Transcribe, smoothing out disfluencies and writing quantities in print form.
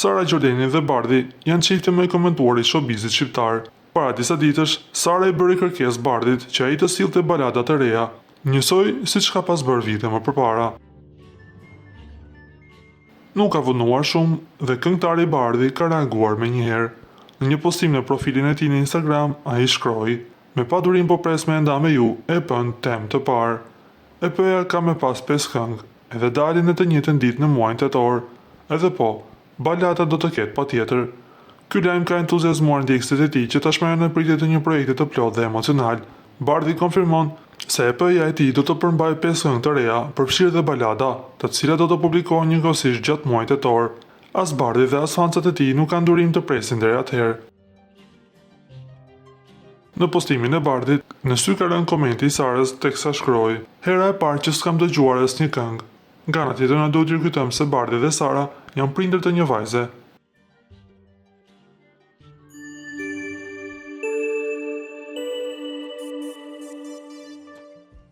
Sara Gjordeni dhe Bardhi janë çifte më i komentuar i showbizit shqiptar. Para disa ditësh, Sara i bëri kërkesë Bardhit që ai të sillte balada të reja, njësoj siç ka pas bërë vite më përpara. Nuk ka vonuar shumë dhe këngëtari Bardhi ka reaguar menjëherë. Në një postim në profilin e tij në Instagram, ai shkroi: "Me padurim po pres me enda me ju, EP-n Temë të parë. EP-ja ka me pas 5 këngë, edhe dalin në të njëjtën ditë në muajin tetor. Edhe po, balada do të ketë patjetër." Ky lajm ka entuziazmuar ndjekësit e tij që tashmë janë në pritje të një projekti të plotë dhe emocional. Bardhi konfirmon se EP-ja e tij do të përmbajë 5 këngë të reja, përfshirë dhe balada, të cilat do të publikohen njëkohësisht gjatë muajit tetor. As Bardhi dhe as fansat e tij nuk kanë durim të presin deri atëherë. Në postimin e Bardhit, në sy ka rënë komenti i Sarës teksa shkroi: "Hera e parë që s'kam dëgjuar asnjë këngë." Nga ana tjetër na duhet t'ju kujtojmë se Bardhi dhe Sara janë prindër të një vajze.